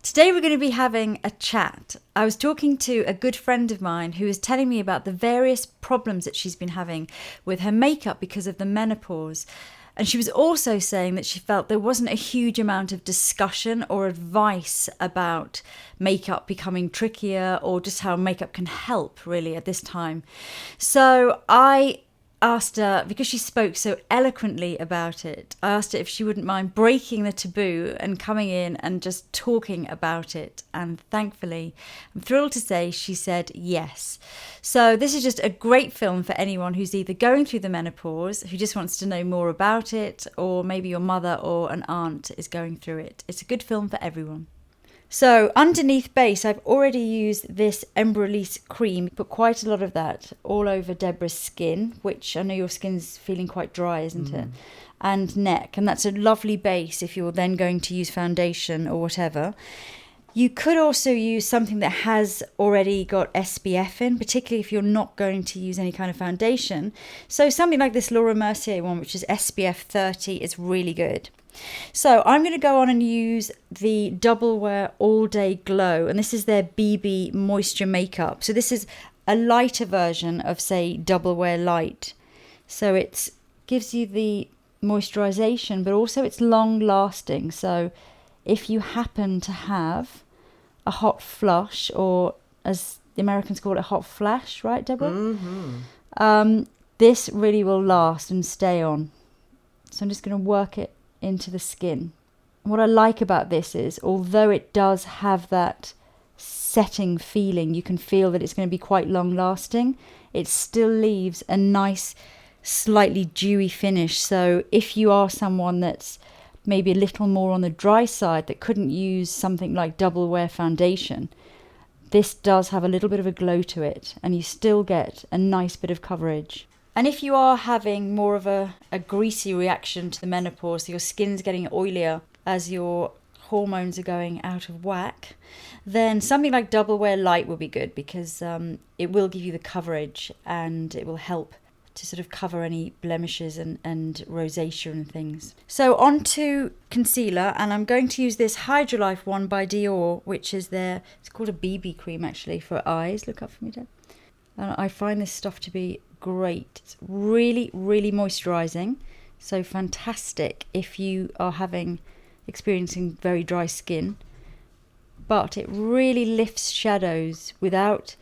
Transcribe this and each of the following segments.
Today we're going to be having a chat. I was talking to a good friend of mine who was telling me about the various problems that she's been having with her makeup because of the menopause. And she was also saying that she felt there wasn't a huge amount of discussion or advice about makeup becoming trickier or just how makeup can help really at this time. So I asked her, because she spoke so eloquently about it, I asked her if she wouldn't mind breaking the taboo and coming in and just talking about it. And thankfully, I'm thrilled to say she said yes. So this is just a great film for anyone who's either going through the menopause, who just wants to know more about it, or maybe your mother or an aunt is going through it. It's a good film for everyone. So underneath base, I've already used this Embryolisse cream, put quite a lot of that all over Deborah's skin, which I know your skin's feeling quite dry, isn't it? And neck. And that's a lovely base if you're then going to use foundation or whatever. You could also use something that has already got SPF in, particularly if you're not going to use any kind of foundation. So something like this Laura Mercier one, which is SPF 30, is really good. So I'm going to go on and use the Double Wear All Day Glow, and this is their BB Moisture Makeup. So this is a lighter version of, say, Double Wear Light. So it gives you the moisturization, but also it's long lasting. So if you happen to have a hot flush, or as the Americans call it, hot flash, right, Deborah? Mm-hmm. This really will last and stay on. So I'm just going to work it into the skin. And what I like about this is, although it does have that setting feeling, you can feel that it's going to be quite long lasting, it still leaves a nice slightly dewy finish. So if you are someone that's maybe a little more on the dry side that couldn't use something like Double Wear foundation, this does have a little bit of a glow to it, and you still get a nice bit of coverage. And if you are having more of a greasy reaction to the menopause, so your skin's getting oilier as your hormones are going out of whack, then something like Double Wear Light will be good, because it will give you the coverage and it will help to sort of cover any blemishes and rosacea and things. So on to concealer, and I'm going to use this Hydra one by Dior, which is it's called a BB cream actually for eyes. Look up for me, Deb. And I find this stuff to be great. It's really, really moisturizing. So fantastic if you are experiencing very dry skin. But it really lifts shadows without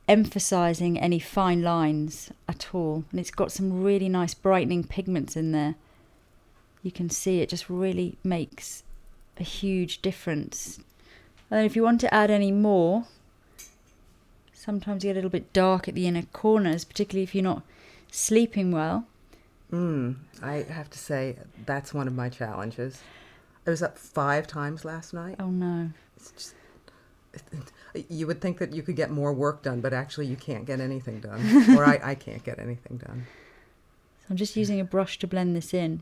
emphasizing any fine lines at all. And it's got some really nice brightening pigments in there. You can see it just really makes a huge difference. And then if you want to add any more, sometimes you get a little bit dark at the inner corners, particularly if you're not sleeping well. I have to say, that's one of my challenges. I was up 5 times last night. Oh, no. It's just, you would think that you could get more work done, but actually you can't get anything done. Or I can't get anything done. So I'm just using a brush to blend this in.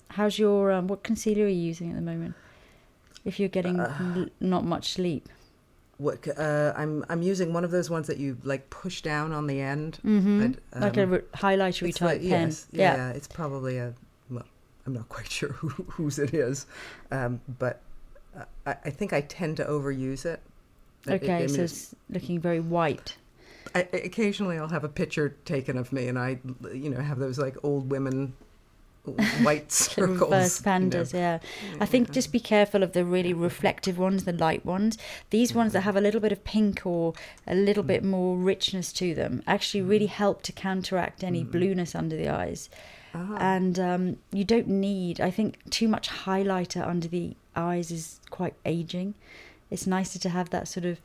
How's your, what concealer are you using at the moment? If you're getting not much sleep. I'm using one of those ones that you like push down on the end. Mm-hmm. Like a highlightery type pen. Yes, yeah. It's probably I'm not quite sure whose it is, but I think I tend to overuse it. Okay, so it's looking very white. Occasionally I'll have a picture taken of me, and I have those like old women white circles. Reverse pandas, yeah. I think just be careful of the really reflective ones, the light ones. These ones that have a little bit of pink or a little bit more richness to them actually really help to counteract any blueness under the eyes. And you don't need, I think, too much highlighter under the eyes is quite aging. It's nicer to have that sort of,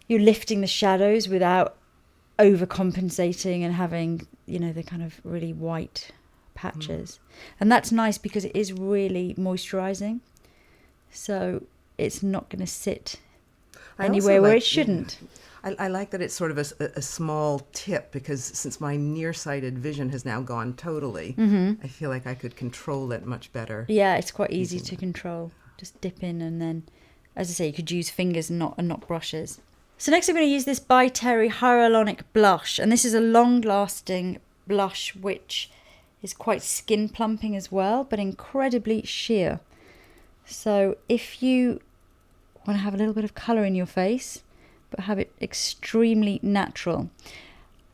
you're lifting the shadows without overcompensating and having, the kind of really white patches. And that's nice because it is really moisturizing. So it's not going to sit anywhere where it shouldn't. I like that it's sort of a small tip, because since my nearsighted vision has now gone totally, I feel like I could control it much better. Yeah, it's quite easy to control. Just dip in, and then, as I say, you could use fingers and not brushes. So next I'm going to use this by Terry Hyaluronic blush, and this is a long-lasting blush which is quite skin plumping as well, but incredibly sheer. So if you want to have a little bit of colour in your face, but have it extremely natural.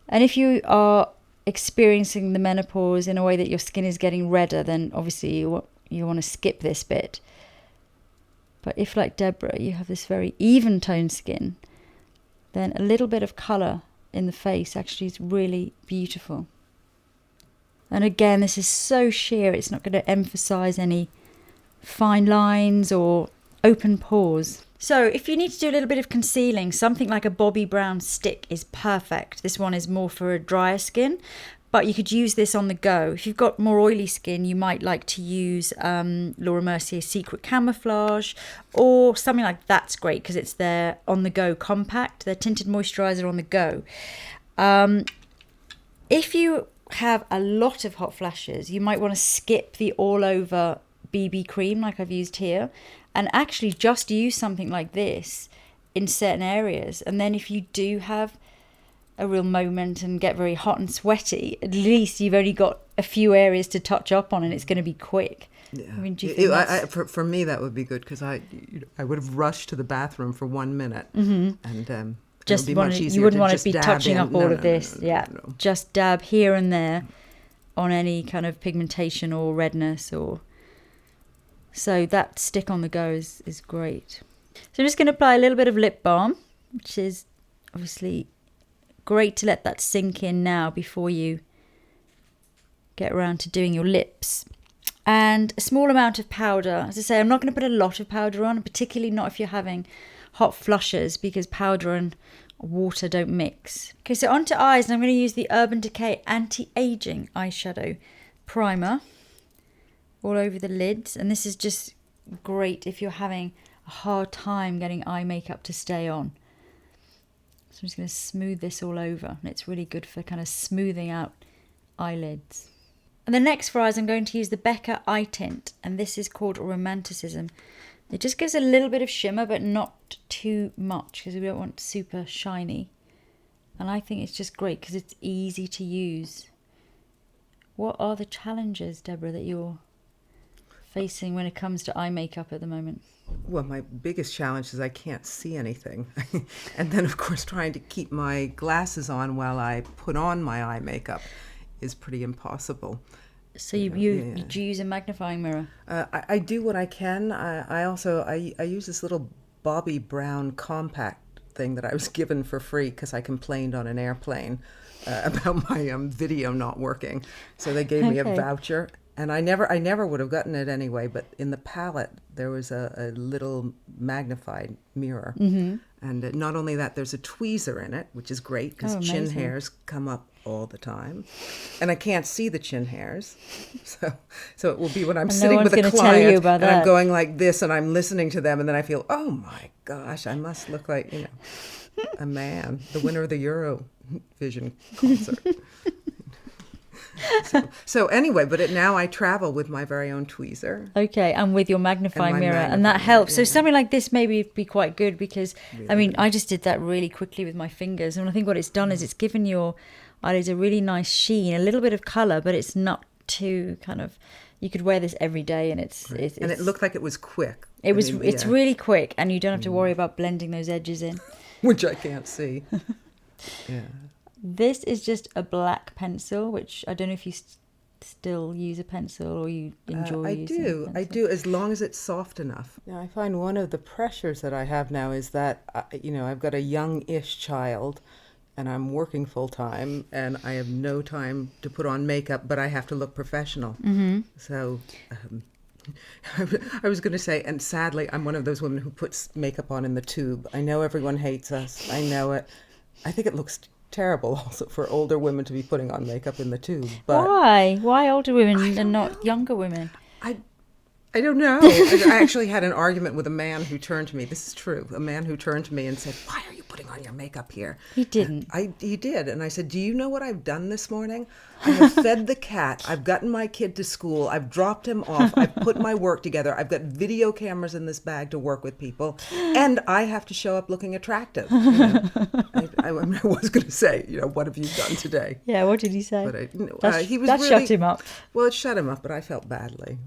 And if you are experiencing the menopause in a way that your skin is getting redder, then obviously you want to skip this bit. But if, like Deborah, you have this very even toned skin, then a little bit of colour in the face actually is really beautiful. And again, this is so sheer, it's not going to emphasise any fine lines or open pores. So if you need to do a little bit of concealing, something like a Bobbi brown stick is perfect. This one is more for a drier skin, but you could use this on the go. If you've got more oily skin, you might like to use Laura Mercier's Secret Camouflage, or something like that's great because it's their on-the-go compact, their tinted moisturiser on the go. If you have a lot of hot flashes, you might want to skip the all-over BB cream like I've used here, and actually just use something like this in certain areas. And then if you do have a real moment and get very hot and sweaty, at least you've only got a few areas to touch up on and it's going to be quick. Yeah. I mean, do you think for me that would be good, because I would have rushed to the bathroom for 1 minute, and it would be much easier. You wouldn't want to just be dab touching in. up all of this. No. Just dab here and there on any kind of pigmentation or redness, or so that stick on the go is great. So I'm just going to apply a little bit of lip balm, which is obviously great to let that sink in now before you get around to doing your lips. And a small amount of powder. As I say, I'm not going to put a lot of powder on, particularly not if you're having hot flushes, because powder and water don't mix. Okay, so onto eyes, and I'm going to use the Urban Decay Anti-Aging Eyeshadow Primer all over the lids. And this is just great if you're having a hard time getting eye makeup to stay on. So I'm just going to smooth this all over, and it's really good for kind of smoothing out eyelids. And the next for eyes, I'm going to use the Becca Eye Tint, and this is called Romanticism. It just gives a little bit of shimmer, but not too much, because we don't want super shiny. And I think it's just great because it's easy to use. What are the challenges, Deborah, that you're facing when it comes to eye makeup at the moment? Well, my biggest challenge is I can't see anything. And then, of course, trying to keep my glasses on while I put on my eye makeup is pretty impossible. So do you use a magnifying mirror? I do what I can. I use this little Bobbi brown compact thing that I was given for free because I complained on an airplane about my video not working. So they gave me a voucher. And I never would have gotten it anyway, but in the palette there was a little magnified mirror. Mm-hmm. And not only that, there's a tweezer in it, which is great because chin hairs come up all the time. And I can't see the chin hairs. So it will be when I'm sitting with a client and I'm going like this and I'm listening to them, and then I feel, oh my gosh, I must look like, a man, the winner of the Eurovision concert. So anyway, but now I travel with my very own tweezer. Okay, and with your magnifying mirror, and that helps. So something like this maybe be quite good because, I just did that really quickly with my fingers, and I think what it's done is it's given your eyelids a really nice sheen, a little bit of colour, but it's not too kind of. You could wear this every day, and it's and it looked like it was quick. It's really quick, and you don't have to worry about blending those edges in, which I can't see. Yeah. This is just a black pencil, which I don't know if you still use a pencil or you enjoy using I do, as long as it's soft enough. Yeah, I find one of the pressures that I have now is that, I've got a young-ish child and I'm working full-time and I have no time to put on makeup, but I have to look professional. Mm-hmm. So I was going to say, and sadly, I'm one of those women who puts makeup on in the tube. I know everyone hates us. I know it. I think it looks terrible also for older women to be putting on makeup in the tube. But why older women and not younger women? I don't know. I actually had an argument with a man who turned to me. This is true. A man who turned to me and said, "Why are you putting on your makeup here?" He didn't. He did. And I said, "Do you know what I've done this morning? I have fed the cat. I've gotten my kid to school. I've dropped him off. I've put my work together. I've got video cameras in this bag to work with people. And I have to show up looking attractive." I was going to say, what have you done today? Yeah, what did he say? But he was that really, shut him up. Well, it shut him up, but I felt badly.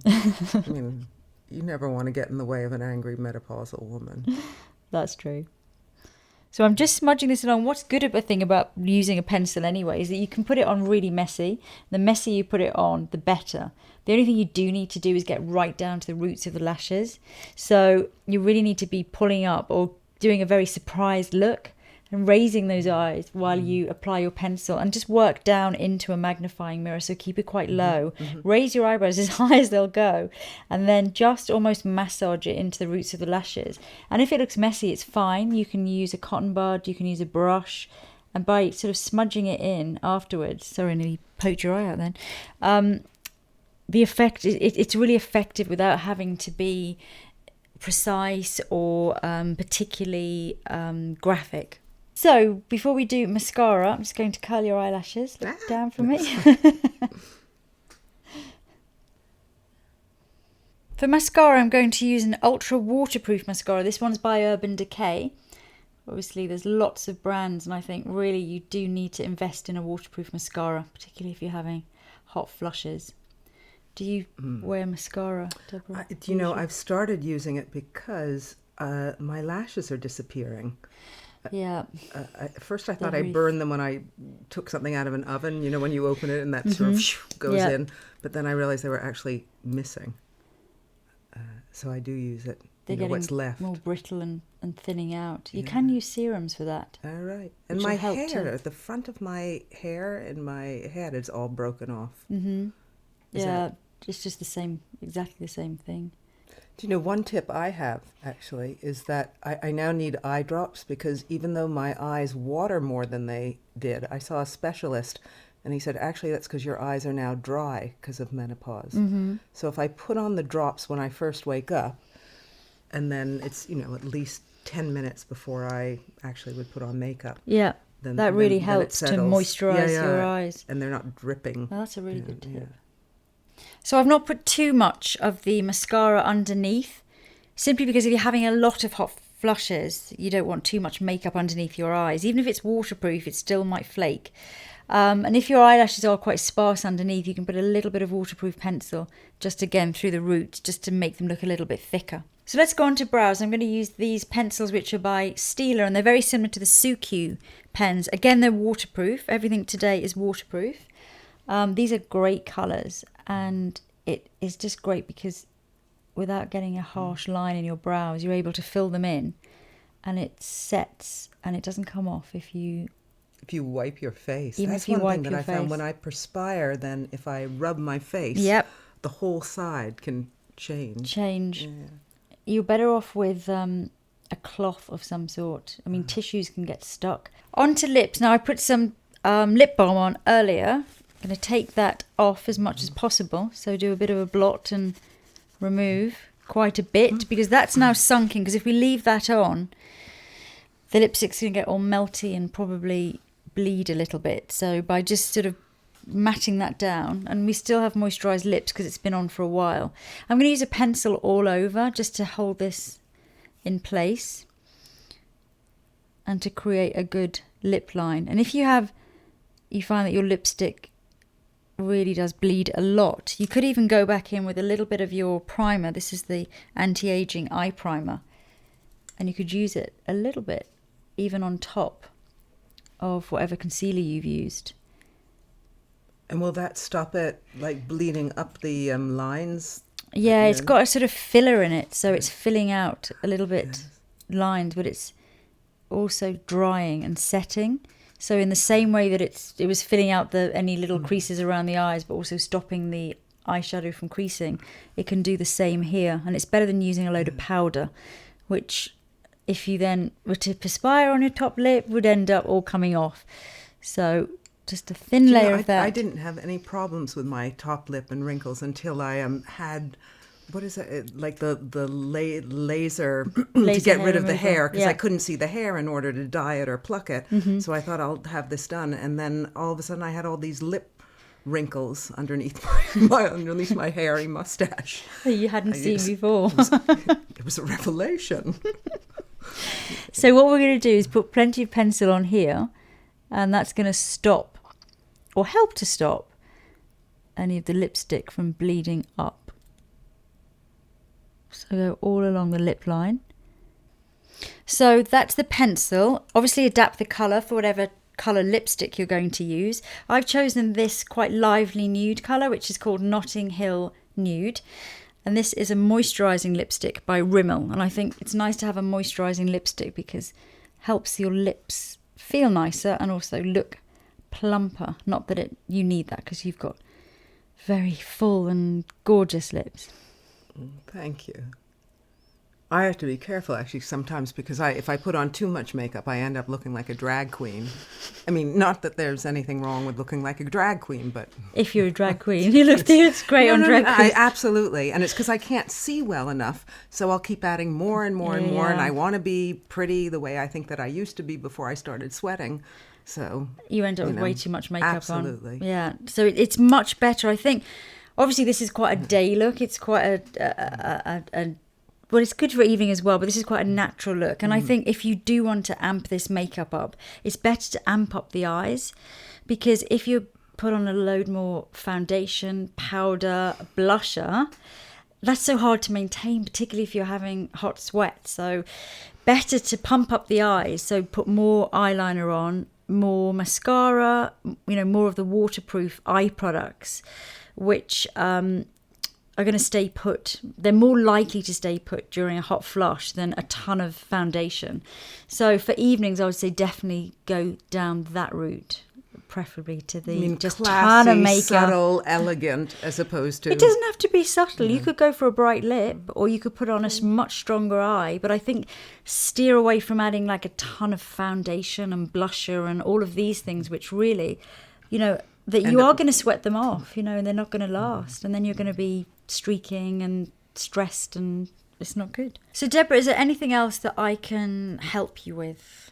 You never want to get in the way of an angry menopausal woman. That's true. So I'm just smudging this along. What's good a thing about using a pencil anyway is that you can put it on really messy. The messier you put it on, the better. The only thing you do need to do is get right down to the roots of the lashes. So you really need to be pulling up or doing a very surprised look and raising those eyes while you apply your pencil, and just work down into a magnifying mirror. So keep it quite low. Raise your eyebrows as high as they'll go, and then just almost massage it into the roots of the lashes. And if it looks messy, it's fine. You can use a cotton bud, you can use a brush, and by sort of smudging it in afterwards, sorry, I nearly poked your eye out then, the effect, it's really effective without having to be precise or particularly graphic. So before we do mascara, I'm just going to curl your eyelashes. Look down for me. For mascara, I'm going to use an ultra waterproof mascara. This one's by Urban Decay. Obviously, there's lots of brands, and I think really you do need to invest in a waterproof mascara, particularly if you're having hot flushes. Do you wear mascara, Deborah? I've started using it because my lashes are disappearing. Yeah. At first I thought I burned them when I took something out of an oven, when you open it and that sort of goes in. But then I realized they were actually missing. So I do use it. They're getting what's left. more brittle and thinning out. You can use serums for that. All right. And my hair, the front of my hair and my head is all broken off. It's just the same, exactly the same thing. Do you know, one tip I have, actually, is that I now need eye drops because even though my eyes water more than they did, I saw a specialist and he said, actually, that's because your eyes are now dry because of menopause. So if I put on the drops when I first wake up, and then it's, at least 10 minutes before I actually would put on makeup. Yeah, that really helps to moisturize your eyes. And they're not dripping. Well, that's a really good tip. Yeah. So I've not put too much of the mascara underneath, simply because if you're having a lot of hot flushes, you don't want too much makeup underneath your eyes. Even if it's waterproof, it still might flake. And if your eyelashes are quite sparse underneath, you can put a little bit of waterproof pencil, just again through the roots, just to make them look a little bit thicker. So let's go on to brows. I'm going to use these pencils, which are by Stila, and they're very similar to the Suqqu pens. Again, they're waterproof. Everything today is waterproof. These are great colours, and it is just great because without getting a harsh line in your brows, you're able to fill them in, and it sets and it doesn't come off if you wipe your face. Even That's if you one wipe thing that your I found face. when I perspire, then if I rub my face, the whole side can change. Yeah. You're better off with a cloth of some sort. I mean, tissues can get stuck. On to lips. Now, I put some lip balm on earlier. I'm going to take that off as much as possible. So do a bit of a blot and remove quite a bit, because that's now sunken. Because if we leave that on, the lipstick's going to get all melty and probably bleed a little bit. So by just sort of matting that down, and we still have moisturised lips because it's been on for a while, I'm going to use a pencil all over just to hold this in place and to create a good lip line. And if you find that your lipstick really does bleed a lot, you could even go back in with a little bit of your primer. This is the anti-aging eye primer, and you could use it a little bit even on top of whatever concealer you've used. And will that stop it, like, bleeding up the lines? Yeah, it's got a sort of filler in it, so it's filling out a little bit lines, but it's also drying and setting. So in the same way that it was filling out any little creases around the eyes, but also stopping the eyeshadow from creasing, it can do the same here. And it's better than using a load of powder, which, if you then were to perspire on your top lip, would end up all coming off. So just a thin layer of that. I didn't have any problems with my top lip and wrinkles until I had, what is it, like the laser to get rid of the hair, because I couldn't see the hair in order to dye it or pluck it. So I thought I'll have this done, and then all of a sudden I had all these lip wrinkles underneath my hairy mustache that you hadn't seen before. It was a revelation. So what we're going to do is put plenty of pencil on here, and that's going to stop or help to stop any of the lipstick from bleeding up. So go all along the lip line. So that's the pencil. Obviously adapt the colour for whatever colour lipstick you're going to use. I've chosen this quite lively nude colour, which is called Notting Hill Nude. And this is a moisturising lipstick by Rimmel. And I think it's nice to have a moisturising lipstick because it helps your lips feel nicer and also look plumper. Not that you need that because you've got very full and gorgeous lips. Thank you. I have to be careful actually sometimes because if I put on too much makeup, I end up looking like a drag queen. I mean, not that there's anything wrong with looking like a drag queen, but... If you're a drag queen, you look great on drag queens. Absolutely. And it's because I can't see well enough, so I'll keep adding more and more and more, and I want to be pretty the way I think that I used to be before I started sweating. So you end up with way too much makeup absolutely. on. Yeah. So it's much better, I think. Obviously, this is quite a day look. It's quite well, it's good for evening as well, but this is quite a natural look. And I think if you do want to amp this makeup up, it's better to amp up the eyes, because if you put on a load more foundation, powder, blusher, that's so hard to maintain, particularly if you're having hot sweat. So better to pump up the eyes. So put more eyeliner on, more mascara, more of the waterproof eye products, which are going to stay put. They're more likely to stay put during a hot flush than a ton of foundation. So for evenings, I would say definitely go down that route, preferably to the just classy, ton of makeup. subtle, elegant, as opposed to... It doesn't have to be subtle. You could go for a bright lip, or you could put on a much stronger eye. But I think steer away from adding like a ton of foundation and blusher and all of these things, which really, that you are going to sweat them off, and they're not going to last. And then you're going to be streaking and stressed, and it's not good. So Deborah, is there anything else that I can help you with?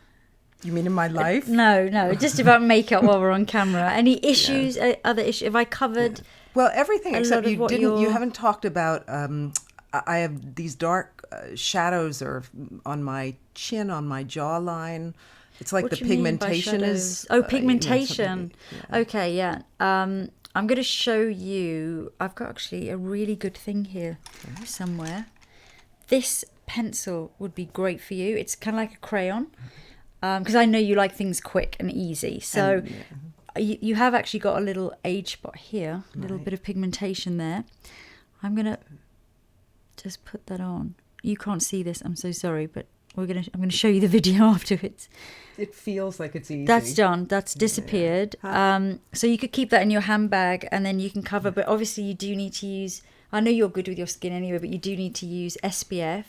You mean in my life? No, just about makeup while we're on camera. Any issues, other issues? Have I covered? Well, everything except you haven't talked about, I have these dark shadows on my chin, on my jawline. It's like the pigmentation is... Oh, pigmentation. Okay, yeah. I'm going to show you, I've got actually a really good thing here somewhere. This pencil would be great for you. It's kind of like a crayon, because I know you like things quick and easy. So you have actually got a little age spot here, a little bit of pigmentation there. I'm going to just put that on. You can't see this, I'm so sorry, but I'm going to show you the video afterwards. It feels like it's easy. That's done. That's disappeared. So you could keep that in your handbag and then you can cover. But obviously you do need to use, I know you're good with your skin anyway, but you do need to use SPF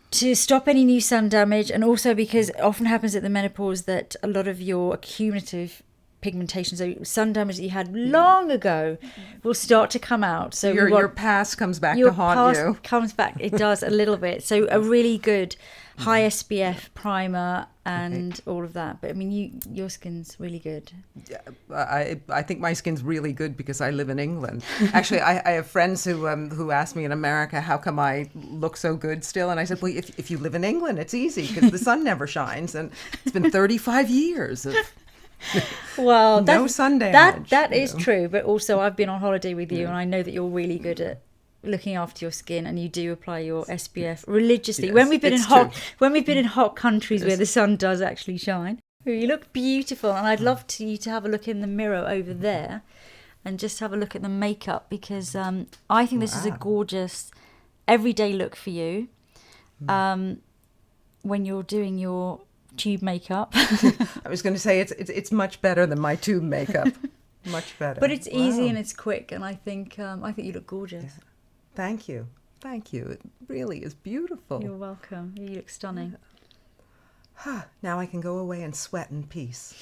to stop any new sun damage. And also because it often happens at the menopause that a lot of your accumulative pigmentation, so sun damage that you had long ago, will start to come out. So your past comes back to haunt you. Comes back. It does a little bit. So a really good high SPF primer and all of that. But I mean, your skin's really good. Yeah, I think my skin's really good because I live in England. Actually, I have friends who ask me in America, how come I look so good still? And I said, well, if you live in England, it's easy because the sun never shines, and it's been 35 years of well, no sun damage. That is true. But also, I've been on holiday with you, and I know that you're really good at looking after your skin, and you do apply your SPF religiously. Yes, when we've been in hot countries where the sun does actually shine, you look beautiful. And I'd love you to have a look in the mirror over there, and just have a look at the makeup, because I think this is a gorgeous everyday look for you. When you're doing your tube makeup. I was going to say it's much better than my tube makeup. Much better. But it's easy and it's quick, and I think you look gorgeous. Yeah. Thank you. It really is beautiful. You're welcome. You look stunning. Now I can go away and sweat in peace.